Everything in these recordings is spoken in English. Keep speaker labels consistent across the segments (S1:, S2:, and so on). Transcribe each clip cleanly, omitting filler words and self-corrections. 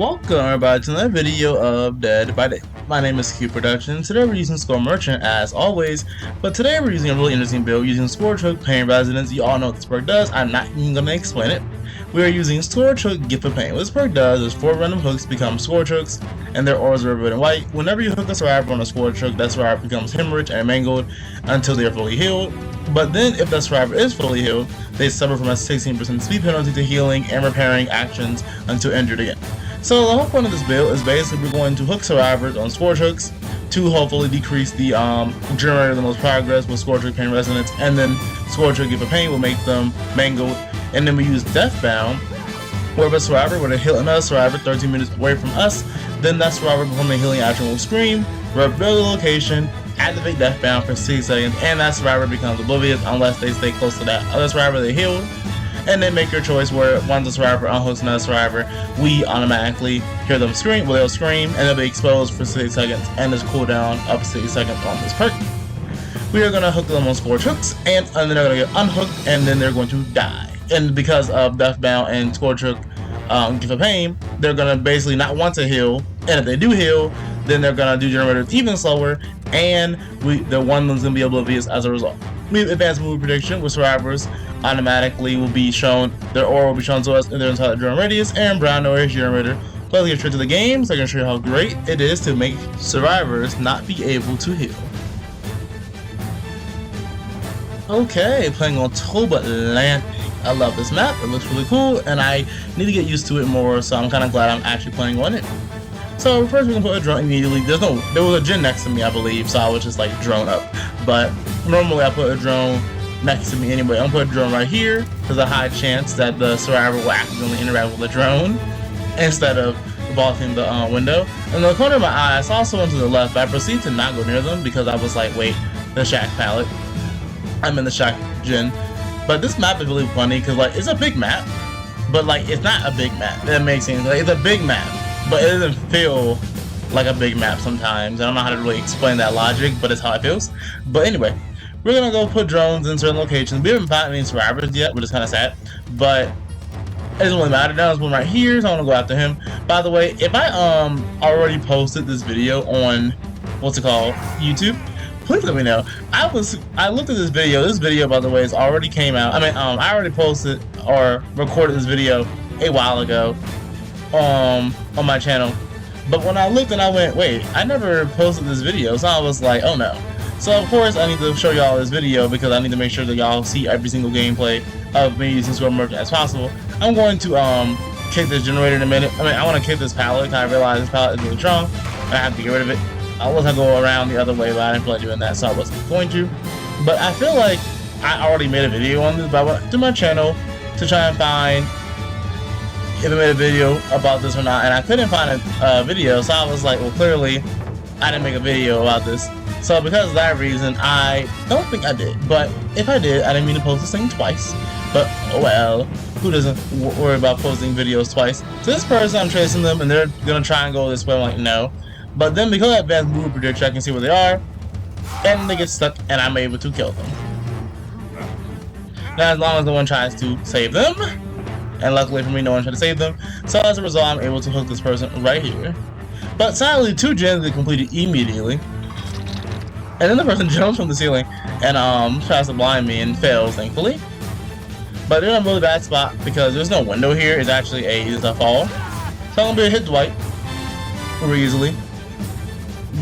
S1: Welcome everybody to another video of Dead by Day. My name is Cubeproductions. Today we're using Score Merchant as always, but today we're using a really interesting build using Storage Hook Pain Resonance. You all know what this perk does, I'm not even going to explain it. We are using Storage Hook Gift of Pain. What this perk does is 4 random hooks become Storage Hooks, and their auras are red and white. Whenever you hook a survivor on a Storage Hook, that survivor becomes hemorrhaged and mangled until they are fully healed. But then if that survivor is fully healed, they suffer from a 16% speed penalty to healing and repairing actions until injured again. So the whole point of this build is basically we're going to hook survivors on Scorch Hooks to hopefully decrease the generator of the most progress with Scorch Hook Pain Resonance, and then Scorch Hook Gift of Pain will make them mangled. And then we use Deathbound, where if a survivor were to heal another survivor 13 minutes away from us, then that survivor performing a healing action will scream, reveal the location, activate Deathbound for 6 seconds, and that survivor becomes oblivious unless they stay close to that other survivor they healed. And then make your choice where once the survivor unhooks another survivor, we automatically hear them scream, well they'll scream, and they'll be exposed for 6 seconds, and this cooldown up 6 seconds on this perk. We are going to hook them on Scorch Hooks, and then they're going to get unhooked, and then they're going to die. And because of Deathbound and Scorch Hook Gift of Pain, they're going to basically not want to heal, and if they do heal, then they're going to do generators even slower, and the one of them's going to be oblivious as a result. We have advanced move prediction, with survivors automatically will be shown, their aura will be shown to us in their entire drone radius, and brown noise generator. Let's get straight to the game so I can show you how great it is to make survivors not be able to heal. Okay, playing on Toba Landing. I love this map, it looks really cool, and I need to get used to it more, so I'm kind of glad I'm actually playing on it. So first we're going to put a drone immediately. There was a gen next to me, I believe, so I was just like drone up. But normally I put a drone next to me anyway. I'm going to put a drone right here. There's a high chance that the survivor will accidentally interact with the drone instead of vaulting the window. In the corner of my eye, I saw someone to the left, but I proceeded to not go near them because I was like, wait, the shack palette. I'm in the shack gen. But this map is really funny because like it's a big map, but like it's not a big map. That makes sense. Like, it's a big map, but it doesn't feel like a big map sometimes. I don't know how to really explain that logic, but it's how it feels. But anyway, we're gonna go put drones in certain locations. We haven't found any survivors yet, which is kind of sad, but it doesn't really matter. Now there's one right here, so I want to go after him. By the way, if I already posted this video on what's it called, YouTube, please let me know. I looked at this video. This video, by the way, has already came out. I already posted or recorded this video a while ago on my channel. But when I looked and I went, wait, I never posted this video, so I was like, oh no. So of course I need to show y'all this video because I need to make sure that y'all see every single gameplay of me using Score Merchant as possible. I'm going to kick this generator in a minute. I want to kick this pallet because I realize this pallet is really strong and I have to get rid of it. Unless I go around the other way, but I didn't feel like doing that, so I wasn't going to. But I feel like I already made a video on this, but I went to my channel to try and find if I made a video about this or not, and I couldn't find a video, so I was like, well, clearly I didn't make a video about this. So because of that reason, I don't think I did. But if I did, I didn't mean to post this thing twice. But oh well, who doesn't worry about posting videos twice? So this person, I'm chasing them, and they're gonna try and go this way. I'm like, no. But then because of advanced move prediction, I can see where they are, and they get stuck, and I'm able to kill them. Now, as long as no one tries to save them, and luckily for me, no one tried to save them, so as a result, I'm able to hook this person right here. But sadly, 2 gens get completed immediately, and then the person jumps from the ceiling and tries to blind me and fails, thankfully. But they're in a really bad spot because there's no window here. It's actually a fall, so I'm gonna be able to hit Dwight very easily.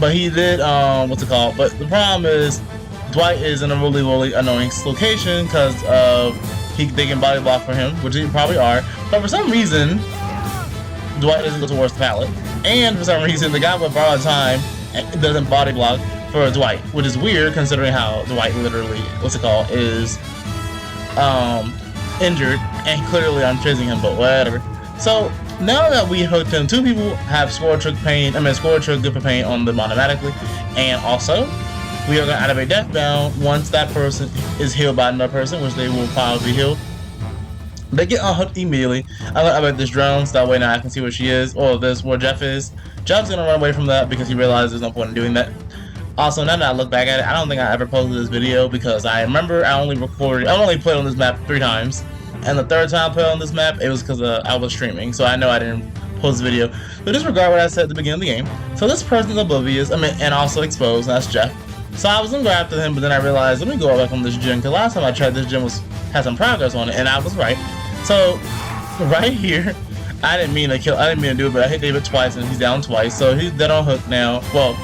S1: But he did, what's it called? But the problem is, Dwight is in a really, really annoying location because they can body block for him, which they probably are. But for some reason, Dwight doesn't go towards the pallet. And for some reason, the guy with borrowed time doesn't body block for Dwight, which is weird considering how Dwight literally, what's it called, is injured. And clearly I'm chasing him, but whatever. So now that we hooked him, 2 people have Scorch Hook Gift of Pain on them automatically, and also we are going to activate Deathbound once that person is healed by another person, which they will probably be healed. They get unhooked immediately. I'm going to activate this drone so that way now I can see where she is, or this where Jeff is. Jeff's going to run away from that because he realizes there's no point in doing that. Also, now that I look back at it, I don't think I ever posted this video because I remember I only played on this map 3 times. And the 3rd time I played on this map, it was because I was streaming, so I know I didn't post video. So disregard what I said at the beginning of the game. So this person is oblivious, and also exposed, and that's Jeff. So I was gonna go after him, but then I realized, let me go back on this gen, because last time I tried, this gen had some progress on it, and I was right. So right here, I didn't mean to do it, but I hit David twice, and he's down twice. So he's dead on hook now. Well,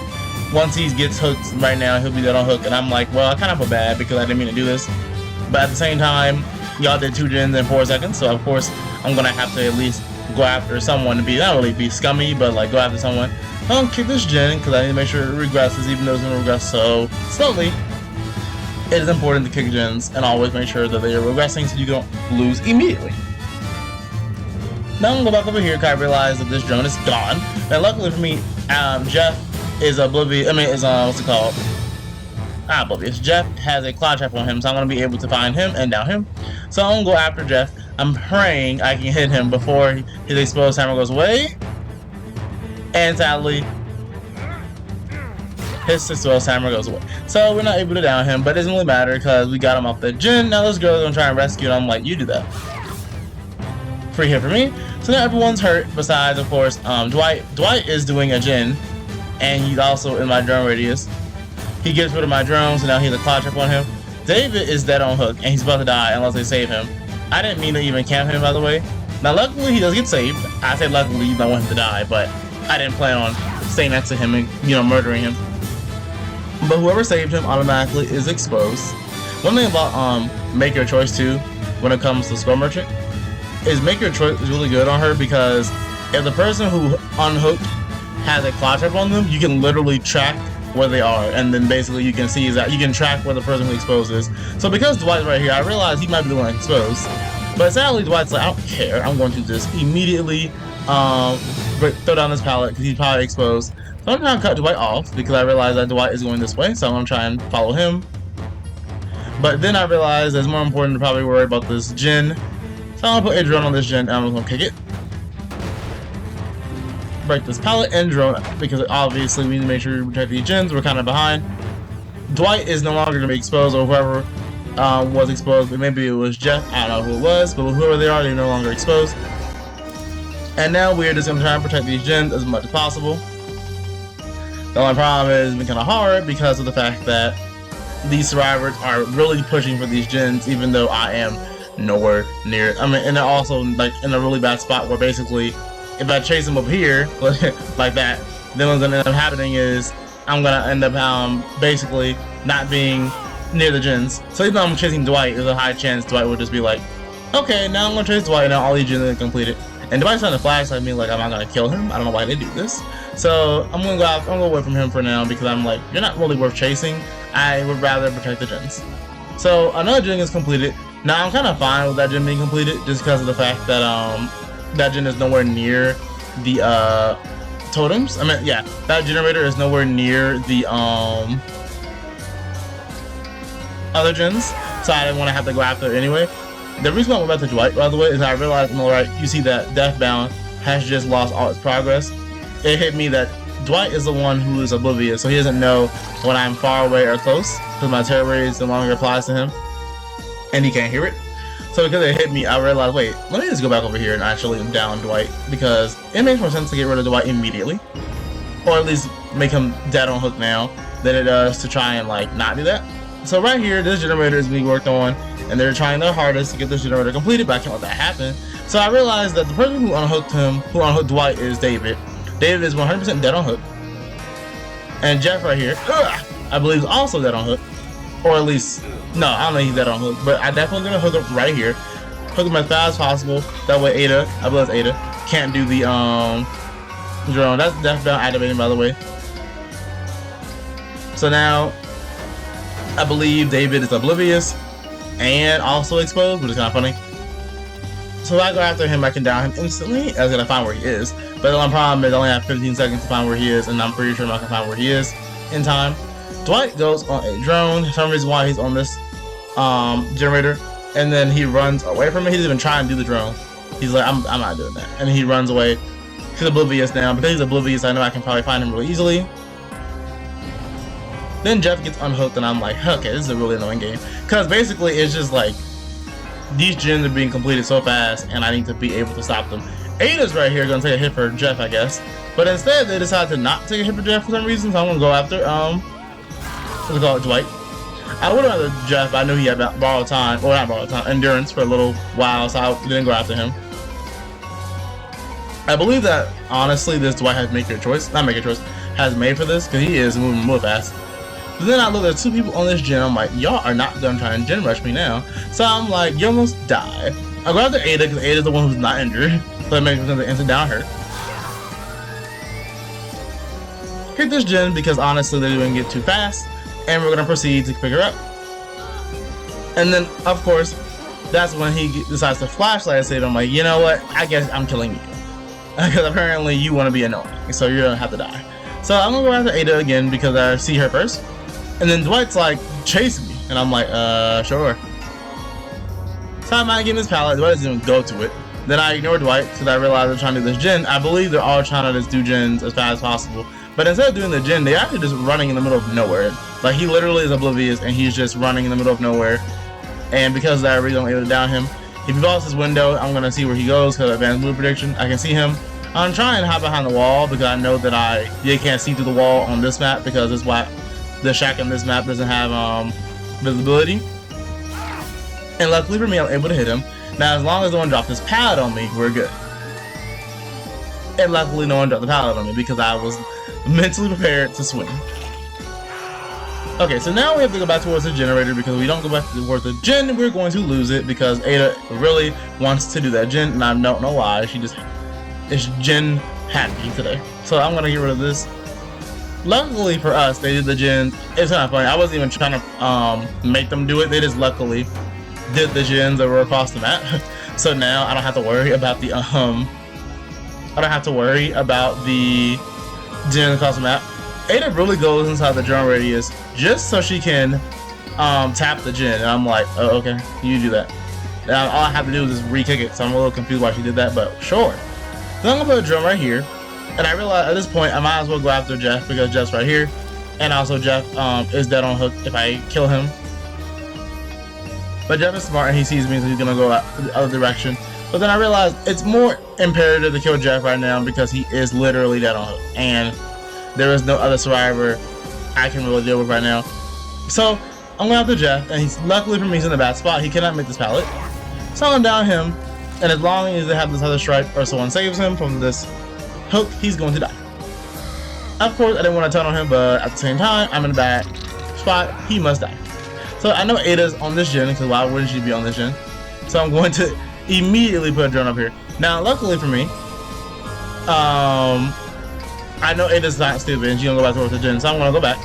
S1: once he gets hooked right now, he'll be dead on hook, and I'm like, well, I kind of feel bad because I didn't mean to do this. But at the same time, y'all did 2 gens in 4 seconds, so of course I'm gonna have to at least go after someone to be, not really be scummy, but like go after someone. I don't kick this gen because I need to make sure it regresses, even though it's gonna regress so slowly. It is important to kick gens and always make sure that they are regressing so you don't lose immediately. Now I'm gonna go back over here because I realized that this drone is gone. And luckily for me, Jeff is oblivious. What's it called? Oblivious. Jeff has a claw trap on him, so I'm gonna be able to find him and down him. So I'm gonna go after Jeff. I'm praying I can hit him before his exposed timer goes away. And sadly, his exposed timer goes away. So we're not able to down him, but it doesn't really matter because we got him off the gen. Now this girl's gonna try and rescue him. I'm like, you do that. Free hit for me. So now everyone's hurt besides, of course, Dwight. Dwight is doing a gen, and he's also in my drone radius. He gets rid of my drone, so now he has a claw trap on him. David is dead on hook, and he's about to die unless they save him. I didn't mean to even camp him, by the way. Now, luckily, he does get saved. I said luckily, I don't want him to die, but I didn't plan on staying next to him and, murdering him. But whoever saved him automatically is exposed. One thing about Make Your Choice, too, when it comes to Skull Merchant, is Make Your Choice is really good on her because if the person who unhooked has a claw trap on them, you can literally track where they are, and then basically you can see that you can track where the person who exposed is. So because Dwight's right here, I realized he might be the one exposed. But sadly, Dwight's like, I don't care. I'm going to just immediately throw down this pallet because he's probably exposed. So I'm trying to cut Dwight off because I realized that Dwight is going this way, so I'm going to try and follow him. But then I realized it's more important to probably worry about this gen. So I'm going to put a drone on this gen and I'm going to kick it. Break this pallet and drone because obviously we need to make sure we protect these gens. We're kind of behind. Dwight is no longer going to be exposed, or whoever was exposed. Maybe it was Jeff. I don't know who it was, but whoever they are, they're no longer exposed. And now we're just going to try and protect these gens as much as possible. The only problem is it's been kind of hard because of the fact that these survivors are really pushing for these gens, even though I am nowhere near it. And they're also like in a really bad spot where basically if I chase them up here like that, then what's gonna end up happening is I'm gonna end up basically not being near the gens. So even though I'm chasing Dwight, there's a high chance Dwight would just be like, okay, now I'm gonna chase Dwight, now all these gens are completed. And Dwight's trying to flashlight me like I'm not gonna kill him. I don't know why they do this. So I'm gonna go away from him for now because I'm like, you're not really worth chasing. I would rather protect the gens. So another gen is completed. Now I'm kind of fine with that gen being completed just because of the fact that that gen is nowhere near the totems. That generator is nowhere near the other gens, so I didn't want to have to go after it anyway. The reason why I went back to Dwight, by the way, is I realized on the right, you see that Deathbound has just lost all its progress. It hit me that Dwight is the one who is oblivious, so he doesn't know when I'm far away or close, because my terror radius no longer applies to him, and he can't hear it. So because it hit me, I realized, wait, let me just go back over here and actually down Dwight, because it makes more sense to get rid of Dwight immediately, or at least make him dead on hook now, than it does to try and like not do that. So right here, this generator is being worked on, and they're trying their hardest to get this generator completed, but I can't let that happen. So I realized that the person who unhooked Dwight is David. David is 100% dead on hook. And Jeff right here, I believe is also dead on hook. Or at least, no, I don't know he's dead on hook, but I definitely gonna hook him right here. Hook him as fast as possible. That way Ada, I believe it's Ada, can't do the drone. That's Deathbound activating, by the way. So now, I believe David is oblivious and also exposed, which is kind of funny. So if I go after him, I can down him instantly. I was gonna find where he is, but the only problem is I only have 15 seconds to find where he is, and I'm pretty sure I'm not gonna find where he is in time. Dwight goes on a drone. For some reason why he's on this generator, and then he runs away from it. He doesn't even try and do the drone. He's like, I'm not doing that, and he runs away. He's oblivious now. Because he's oblivious, I know I can probably find him really easily. Then Jeff gets unhooked, and I'm like, okay, this is a really annoying game. Because basically, it's just like, these gens are being completed so fast, and I need to be able to stop them. Ada's right here gonna take a hit for Jeff, I guess. But instead, they decide to not take a hit for Jeff for some reason, so I'm gonna go after, we call it Dwight. I would have rather Jeff, but I knew he had borrowed time, or not borrowed time, endurance for a little while, so I didn't go after him. I believe that, honestly, this Dwight has has made for this, because he is moving real fast. But then I look at 2 people on this gym, I'm like, y'all are not gonna try and gym rush me now. So I'm like, you almost die. I go after Ada, because Ada's the one who's not injured, so that makes sense to instant down her. Hit this gym, because honestly, they didn't get too fast, and we're gonna proceed to pick her up. And then, of course, that's when he decides to flashlight Ada. I'm like, you know what? I guess I'm killing you. Because apparently you want to be annoying, so you're gonna have to die. So I'm gonna go after Ada again because I see her first. And then Dwight's like, chase me. And I'm like, sure. So I'm not getting this pallet. Dwight doesn't even go to it. Then I ignore Dwight because I realize they're trying to do this gen. I believe they're all trying to just do gens as fast as possible. But instead of doing the gen, they're actually just running in the middle of nowhere. Like, he literally is oblivious and he's just running in the middle of nowhere. And because of that, I really don't able to down him. If he falls his window, I'm going to see where he goes because of advanced move prediction. I can see him. I'm trying to hide behind the wall because I know that you can't see through the wall on this map because it's why the shack on this map doesn't have visibility. And luckily for me, I'm able to hit him. Now, as long as no one dropped this pallet on me, we're good. And luckily, no one dropped the pallet on me because I was mentally prepared to swing. Okay, so now we have to go back towards the generator because if we don't go back towards the gen, we're going to lose it because Ada really wants to do that gen, and I don't know why. She just is gen happy today. So I'm going to get rid of this. Luckily for us, they did the gen. It's not funny. I wasn't even trying to make them do it. They just luckily did the gens that were across the map. So now I don't have to worry about the gen across the map. Ada really goes inside the drone radius just so she can tap the gen, and I'm like, oh, okay, you do that. Now all I have to do is just re-kick it, so I'm a little confused why she did that, but sure. Then I'm gonna put a drone right here, and I realize at this point I might as well go after Jeff because Jeff's right here, and also Jeff is dead on hook if I kill him. But Jeff is smart and he sees me, so he's gonna go out the other direction. But then I realize it's more imperative to kill Jeff right now because he is literally dead on hook, and there is no other survivor I can really deal with right now. So I'm going after Jeff, and he's luckily for me he's in a bad spot. He cannot make this pallet. So I'm down him, and as long as they have this other stripe or someone saves him from this hook, he's going to die. Of course, I didn't want to turn on him, but at the same time, I'm in a bad spot. He must die. So I know Ada's on this gen, because why wouldn't she be on this gen? So I'm going to immediately put a drone up here. Now, luckily for me, I know Ada's not stupid and she's gonna go back towards the gen, so I'm gonna go back.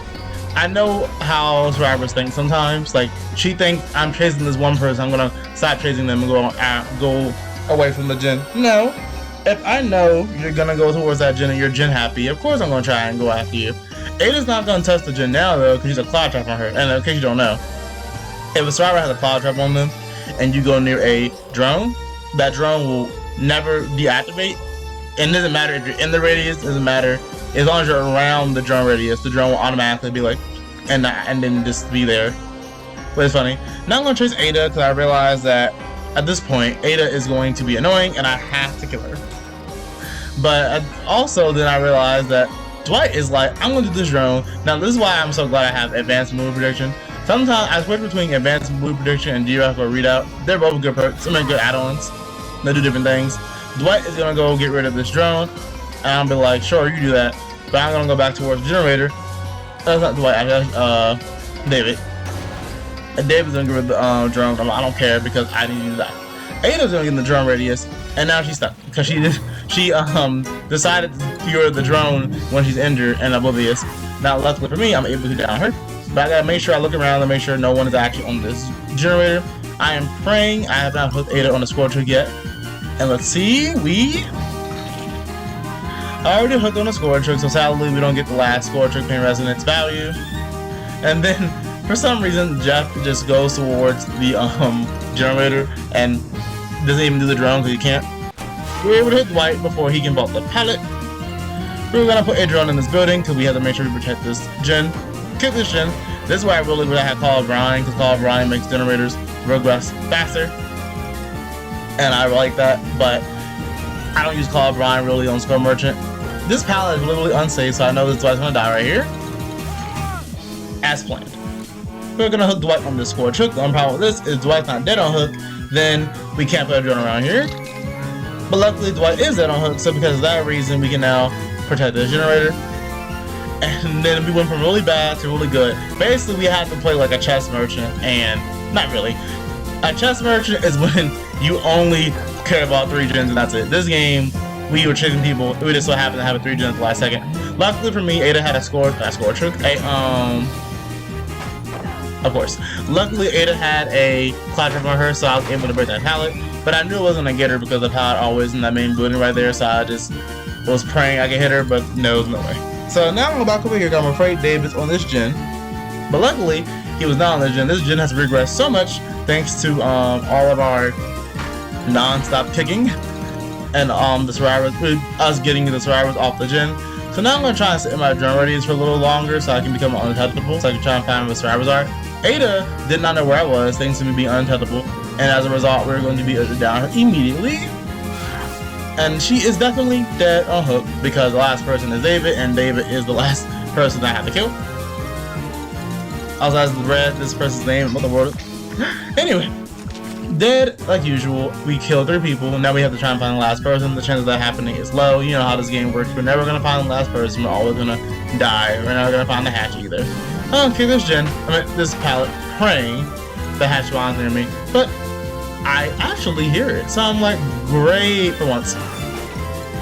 S1: I know how survivors think sometimes. Like, she thinks I'm chasing this one person, I'm gonna stop chasing them and go away from the gen. No. If I know you're gonna go towards that gen and you're gen happy, of course I'm gonna try and go after you. Ada's not gonna touch the gen now though, because she's a cloud trap on her. And in case you don't know, if a survivor has a cloud trap on them and you go near a drone, that drone will never deactivate. And it doesn't matter if you're in the radius, it doesn't matter. As long as you're around the drone radius, the drone will automatically be like, and then just be there. But it's funny. Now I'm going to chase Ada because I realize that at this point, Ada is going to be annoying and I have to kill her. But also then I realized that Dwight is like, I'm going to do this drone. Now this is why I'm so glad I have advanced move prediction. Sometimes I switch between advanced move prediction and DRF or readout. They're both good perks. I mean, good add-ons. They do different things. Dwight is gonna go get rid of this drone, and I'll be like, sure, you do that. But I'm gonna go back towards the generator. That's not Dwight, David. And David's gonna get rid of the drone. I don't care because I need to die. Ada's gonna get in the drone radius, and now she's stuck because she decided to cure the drone when she's injured and oblivious. Now, luckily for me, I'm able to down her. But I gotta make sure I look around and make sure no one is actually on this generator. I am praying I have not put Ada on the score trick yet. And let's see, I already hooked on a score trick, so sadly we don't get the last score trick paying resonance value. And then, for some reason, Jeff just goes towards the generator and doesn't even do the drone because he can't. We're able to hit Dwight before he can vault the pallet. We're gonna put a drone in this building because we have to make sure we protect this gen. Kill this gen. This is why I really had Call of Brine, because Call of Brine makes generators progress faster. And I like that, but I don't use Call of Brine really on Score Merchant. This palette is literally unsafe, so I know this Dwight's gonna die right here. As planned. We're gonna hook Dwight on this Score Trick. The only problem with this is Dwight's not dead on hook, then we can't put a drone around here. But luckily Dwight is dead on hook, so because of that reason we can now protect the generator. And then we went from really bad to really good. Basically we had to play like a chess merchant, and not really. A chess merchant is when you only care about 3 gens and that's it. This game, we were chasing people. We just so happened to have a 3 gens at the last second. Luckily for me, Ada had a score trick. Of course. Luckily, Ada had a cloud trap on her, so I was able to break that pallet. But I knew I wasn't gonna get her because the pallet always in that main building right there, so I just was praying I could hit her, but no way. So now I'm gonna go back over here because I'm afraid David's on this gen. But luckily, he was not on this gen. This gen has regressed so much thanks to all of our non-stop kicking and the survivors, us getting the survivors off the gen. So now I'm gonna try and sit in my drone radius for a little longer so I can become untouchable, so I can try and find where the survivors are. Ada did not know where I was thanks to me being untouchable, and as a result, we're going to be down her immediately. And she is definitely dead on hook because the last person is David, and David is the last person I have to kill. Also, as read this person's name, motherboard. Anyway, dead like usual. We killed 3 people, and now we have to try and find the last person. The chance of that happening is low. You know how this game works. We're never gonna find the last person. We're always gonna die. We're never gonna find the hatch either. Okay, this pallet, praying the hatch spawns near me, but I actually hear it. So I'm like, great for once.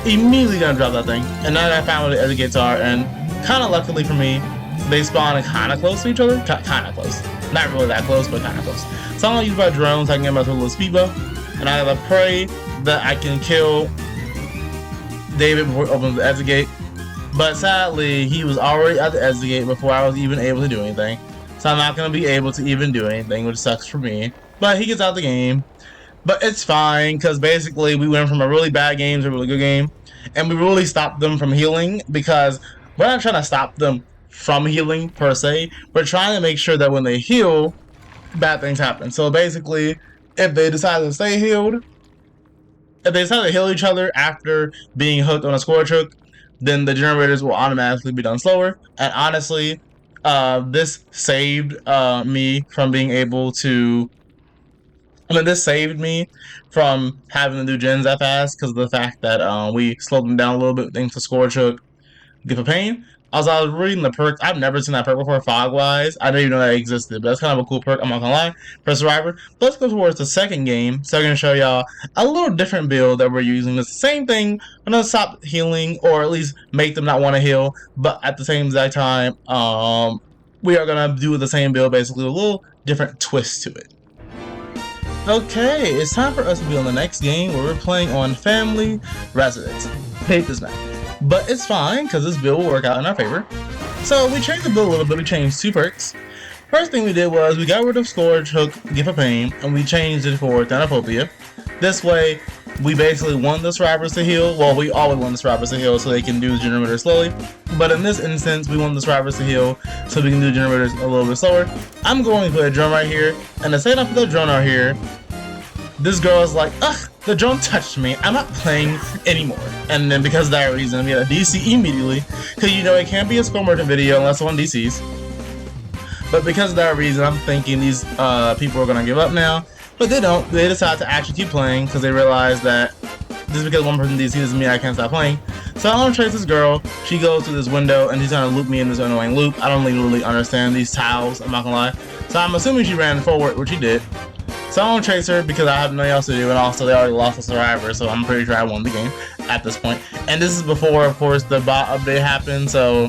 S1: Immediately gonna drop that thing, and now that I found where the other gates are, and kind of luckily for me, they spawn kind of close to each other. Kind of close. Not really that close, but kind of close. So I'm gonna use my drones. I can get my little speedboat, and I gotta pray that I can kill David before he opens the exit gate. But sadly, he was already at the exit gate before I was even able to do anything. So I'm not gonna be able to even do anything, which sucks for me. But he gets out the game. But it's fine, because basically we went from a really bad game to a really good game, and we really stopped them from healing, because we're not trying to stop them from healing per se. We're trying to make sure that when they heal, bad things happen. So basically, if they decide to stay healed, if they decide to heal each other after being hooked on a score trick, then the generators will automatically be done slower. And honestly, this saved me from being able to. This saved me from having to do gens that fast because of the fact that we slowed them down a little bit thanks to score trick. Give a pain. I was reading the perk. I've never seen that perk before, Fogwise. I didn't even know that existed, but that's kind of a cool perk, I'm not gonna lie, for Survivor. But let's go towards the second game, so I'm gonna show y'all a little different build that we're using. It's the same thing, I'm gonna stop healing, or at least make them not want to heal, but at the same exact time, we are gonna do the same build, basically, with a little different twist to it. Okay, it's time for us to be on the next game where we're playing on Family Residence. Hate this map. But it's fine, because this build will work out in our favor. So we changed the build a little bit. We changed 2 perks. First thing we did was we got rid of Scourge, Hook, Gift of Pain, and we changed it for Thanaphobia. This way, we basically want the survivors to heal. Well, we always want the survivors to heal so they can do the generator slowly. But in this instance, we want the survivors to heal so we can do generators a little bit slower. I'm going to put a drone right here, and to set up the drone out here, this girl is like, ugh, the drone touched me, I'm not playing anymore. And then because of that reason, we had a DC immediately, because you know it can't be a Score Merchant video unless one DCs. But because of that reason, I'm thinking these people are gonna give up now, but they don't. They decide to actually keep playing because they realize that just because one person DC doesn't mean I can't stop playing. So I'm gonna chase this girl. She goes through this window and she's trying to loop me in this annoying loop. I don't really understand these tiles, I'm not gonna lie. So I'm assuming she ran forward, which she did. So I'm gonna chase her because I have nothing else to do, and also they already lost a survivor, so I'm pretty sure I won the game at this point. And this is before, of course, the bot update happened, so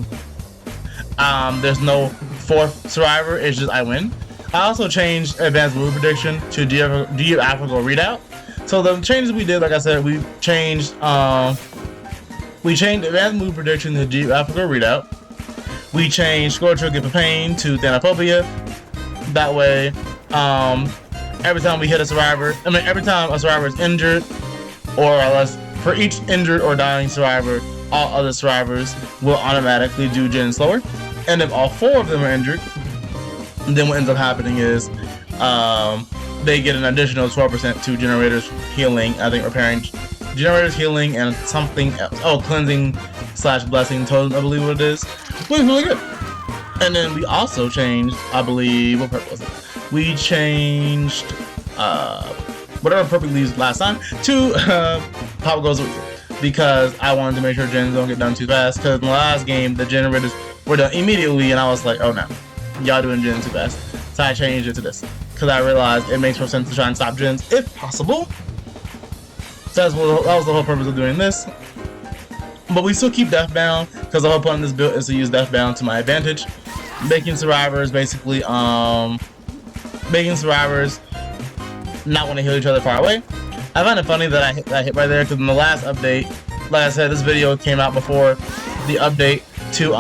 S1: there's no 4th survivor, it's just I win. I also changed advanced move prediction to geographical readout. So the changes we did, like I said, we changed advanced move prediction to geographical readout. We changed score trick of pain to Thanaphobia. That way, every time we hit a survivor, every time a survivor is injured, or less, for each injured or dying survivor, all other survivors will automatically do gen slower. And if all 4 of them are injured, then what ends up happening is they get an additional 12% to generators healing, I think repairing Generator's healing and something else. Oh, cleansing slash blessing totem, I believe what it is. Which is really good. And then we also changed, I believe, what perk was it? We changed whatever perk we used last time to Pop Goes Weasel. Because I wanted to make sure gens don't get done too fast. Because in the last game, the generators were done immediately, and I was like, oh no, y'all doing gens too fast. So I changed it to this. Because I realized it makes more sense to try and stop gens if possible. So that was the whole purpose of doing this. But we still keep Deathbound, because the whole point of this build is to use Deathbound to my advantage. Making survivors basically, making survivors not want to heal each other far away. I find it funny that I hit right there, because in the last update, like I said, this video came out before the update to,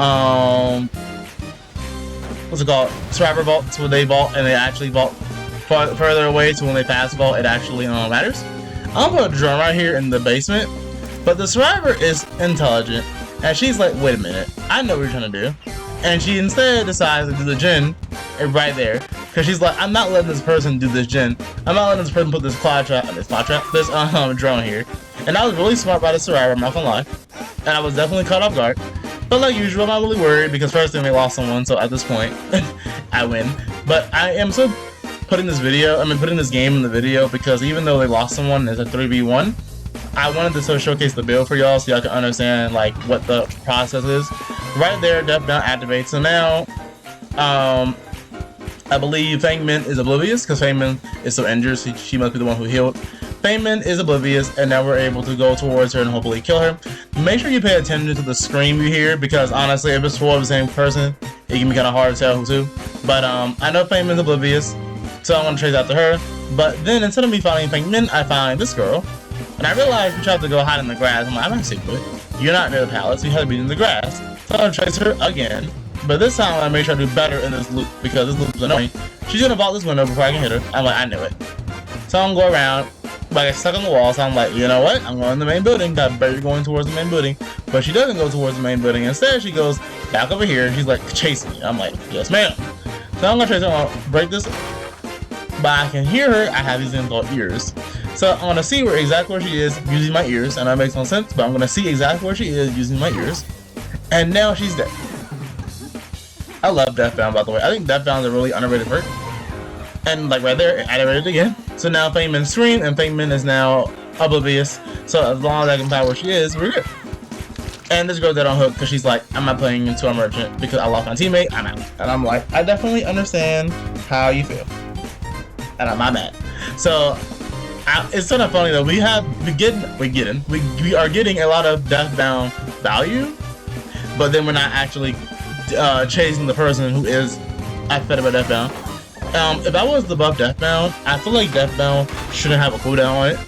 S1: what's it called? Survivor Vault. So when they vault and they actually vault further away, so when they fast vault, it actually matters. I'm gonna put a drone right here in the basement, but the survivor is intelligent, and she's like, wait a minute, I know what you're trying to do. And she instead decides to do the gen right there. Because she's like, I'm not letting this person do this gen. I'm not letting this person put this this drone here. And I was really smart by the survivor, I'm not gonna lie. And I was definitely caught off guard. But like usual, I'm not really worried because first thing they lost someone, so at this point, I win. But I am still putting this game in the video because even though they lost someone, it's a 3v1. I wanted to sort of showcase the build for y'all so y'all can understand like what the process is. Right there, Deathbound activates. So now, I believe Fangman is oblivious because Fangman is so injured. So she must be the one who healed. Fangman is oblivious, and now we're able to go towards her and hopefully kill her. Make sure you pay attention to the scream you hear because honestly, if it's for the same person, it can be kind of hard to tell who to. But I know Fangman's oblivious, so I want to chase after her. But then instead of me finding Fangman, I find this girl. And I realized we tried to go hide in the grass. I'm like, I'm not secret. You're not near the palace. You have to be in the grass. So I'm gonna chase her again. But this time I made sure to do better in this loop because this loop is annoying. She's gonna vault this window before I can hit her. I'm like, I knew it. So I'm gonna go around, but I get stuck on the wall. So I'm like, you know what? I'm going to the main building. Got better going towards the main building. But she doesn't go towards the main building. Instead, she goes back over here. She's like, chase me. I'm like, yes, ma'am. So I'm gonna chase her. I'm gonna break this. But I can hear her. I have these things called ears. So I'm gonna see exactly where she is using my ears, and that makes no sense, but I'm gonna see exactly where she is using my ears. And now she's dead. I love Deathbound, by the way. I think Deathbound is a really underrated perk. And like right there, it activated again. So now Fangman's screamed, and Fangman is now oblivious. So as long as I can find where she is, we're good. And this girl's dead on hook because she's like, I'm not playing into a merchant because I lost my teammate, I'm out. And I'm like, I definitely understand how you feel. And I'm not mad. So it's kind of funny though. We are getting a lot of Deathbound value, but then we're not actually chasing the person who is fed about Deathbound. If I was the buff Deathbound, I feel like Deathbound shouldn't have a cooldown on it.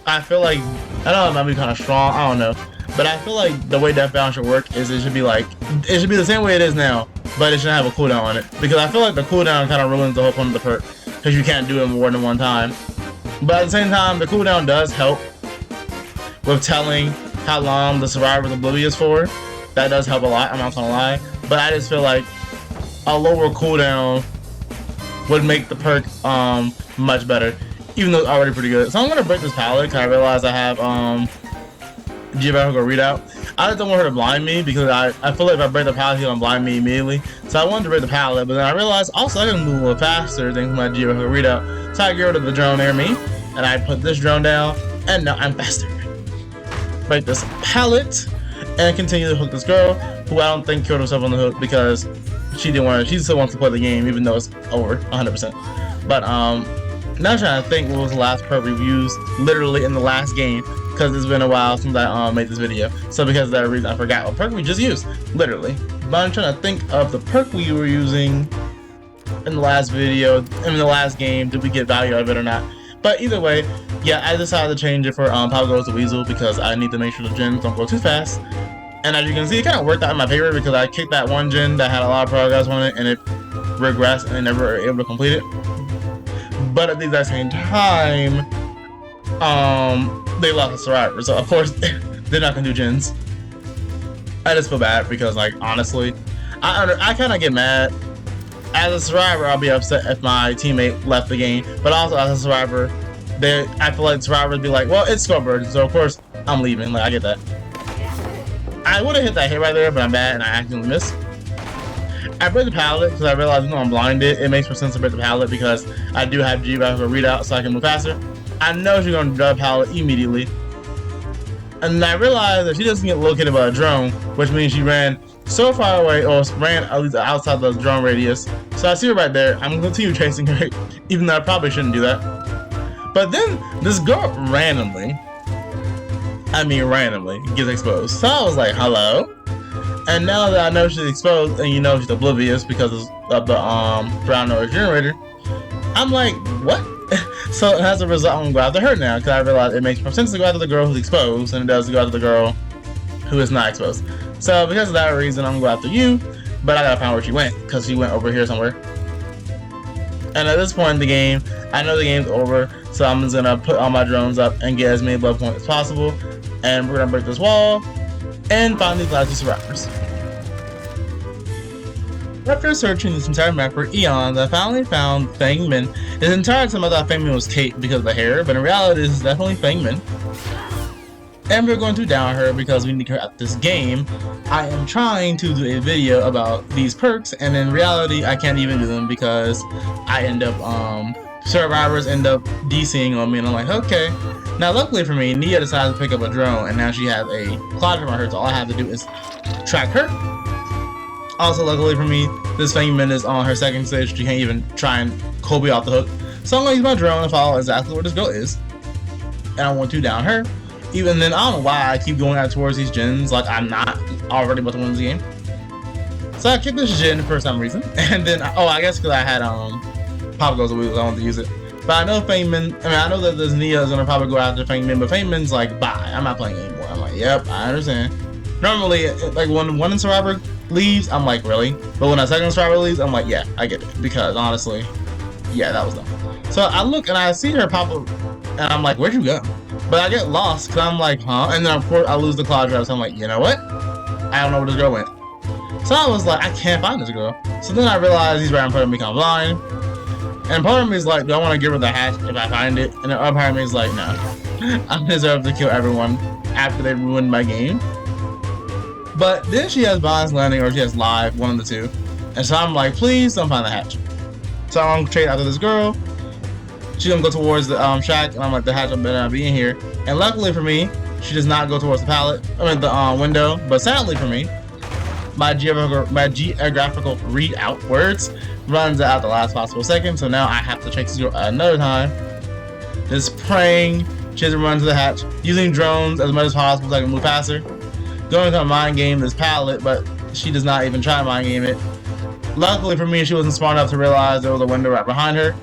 S1: I feel like I know it might be kind of strong. I don't know, but I feel like the way Deathbound should work is it should be the same way it is now, but it shouldn't have a cooldown on it because I feel like the cooldown kind of ruins the whole point of the perk because you can't do it more than one time. But at the same time, the cooldown does help with telling how long the survivor is oblivious for. That does help a lot, I'm not gonna lie. But I just feel like a lower cooldown would make the perk much better, even though it's already pretty good. So I'm gonna break this pallet because I realize I have Geographical Readout. I just don't want her to blind me because I feel like if I break the pallet, she's gonna blind me immediately. So I wanted to break the pallet, but then I realized also I can move a little faster thanks to my Geographical Readout. So I get rid of the drone near me, and I put this drone down, and now I'm faster. Break this pallet, and continue to hook this girl, who I don't think killed herself on the hook because she still wants to play the game, even though it's over 100%. But now I'm trying to think what was the last perk we've used, literally in the last game, because it's been a while since I made this video. So because of that reason, I forgot what perk we just used, literally. But I'm trying to think of the perk we were using in the last video, in the last game. Did we get value out of it or not? But either way, yeah, I decided to change it for Pop Goes the Weasel because I need to make sure the gens don't go too fast. And as you can see, it kind of worked out in my favor because I kicked that one gen that had a lot of progress on it and it regressed and I never were able to complete it. But at the exact same time, they lost the survivor, so of course they're not gonna do gens. I just feel bad because, like, honestly, I kind of get mad. As a survivor, I'll be upset if my teammate left the game, but also as a survivor, I feel like survivors be like, well, it's Scoreboard, so of course I'm leaving. Like, I get that. I would have hit that hit right there, but I'm bad and I accidentally missed. I break the pallet because I realized I'm blinded. It makes more sense to break the pallet because I do have geographical readout so I can move faster. I know she's going to drop the pallet immediately. And I realized that she doesn't get located by a drone, which means she ran so far away, or ran at least outside the drone radius. So I see her right there. I'm going to continue chasing her, even though I probably shouldn't do that. But then this girl randomly gets exposed. So I was like, hello? And now that I know she's exposed, and you know she's oblivious because of the brown noise generator, I'm like, what? So as a result, I'm gonna go after her now because I realize it makes more sense to go after the girl who's exposed than it does to go after the girl who is not exposed. So because of that reason, I'm gonna go after you, but I gotta find where she went because she went over here somewhere. And at this point in the game, I know the game's over, so I'm just gonna put all my drones up and get as many blood points as possible, and we're gonna break this wall and find these last two survivors. After searching this entire map for eons, I finally found Fang Min. This entire time I thought Fang Min was Kate because of the hair, but in reality this is definitely Fang Min. And we're going to down her because we need her at this game. I am trying to do a video about these perks, and in reality I can't even do them because I end up, survivors end up DCing on me, and I'm like, okay. Now luckily for me, Nia decided to pick up a drone, and now she has a cloud on her, so all I have to do is track her. Also, luckily for me, this Fang Min is on her second stage. She can't even try and Kobe off the hook. So I'm going to use my drone and follow exactly where this girl is. And I want to down her. Even then, I don't know why I keep going out towards these gens like I'm not already about to win this game. So I kicked this gen for some reason. And then, oh, I guess because I had Pop Goes Away, I wanted to use it. But I know Fang Min, I know that this Nia is going to probably go after Fang Min, but Fang Min's like, bye, I'm not playing anymore. I'm like, yep, I understand. Normally, like when one survivor leaves, I'm like, really? But when a second survivor leaves, I'm like, yeah, I get it. Because honestly, yeah, that was dumb. So I look and I see her pop up, and I'm like, where'd you go? But I get lost because I'm like, huh? And then of course I lose the cloud drive, so I'm like, you know what? I don't know where this girl went. So I was like, I can't find this girl. So then I realized he's right in front of me, kind of blind. And part of me is like, do I want to give her the hatch if I find it? And the other part of me is like, no. I deserve to kill everyone after they ruined my game. But then she has bonus landing or she has live, one of the two. And so I'm like, please don't find the hatch. So I'm gonna trade after this girl. She's gonna go towards the shack, and I'm like, the hatch better not be in here. And luckily for me, she does not go towards the pallet, the window. But sadly for me, my geographical readout words runs out the last possible second. So now I have to check this girl another time. Just praying she doesn't run to the hatch, using drones as much as possible so I can move faster. Going to mind game this pallet, but she does not even try to mind game it. Luckily for me, she wasn't smart enough to realize there was a window right behind her.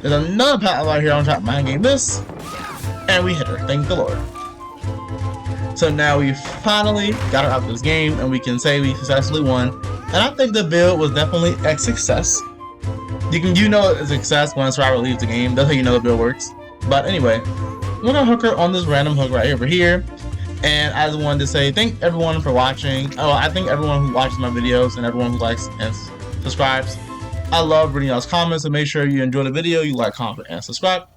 S1: There's another pallet right here. I'm trying to mind game this, and we hit her. Thank the Lord. So now we finally got her out of this game, and we can say we successfully won. And I think the build was definitely a success. You know it's a success when a survivor leaves the game. That's how you know the build works. But anyway, we're gonna hook her on this random hook right over here. And I just wanted to say thank everyone for watching. Oh, I thank everyone who watches my videos and everyone who likes and subscribes. I love reading y'all's comments, so make sure you enjoy the video, you like, comment, and subscribe.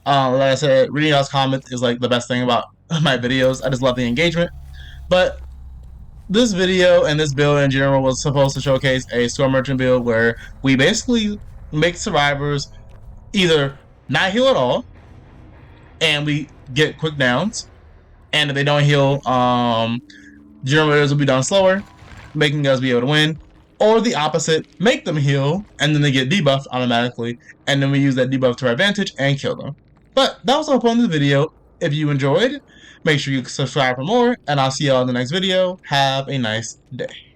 S1: Like I said, reading y'all's comments is like the best thing about my videos. I just love the engagement. But this video and this build in general was supposed to showcase a store merchant build where we basically make survivors either not heal at all, and we get quick downs. And if they don't heal, generators will be done slower, making us be able to win. Or the opposite, make them heal, and then they get debuffed automatically, and then we use that debuff to our advantage and kill them. But that was all for this video. If you enjoyed, make sure you subscribe for more, and I'll see y'all in the next video. Have a nice day.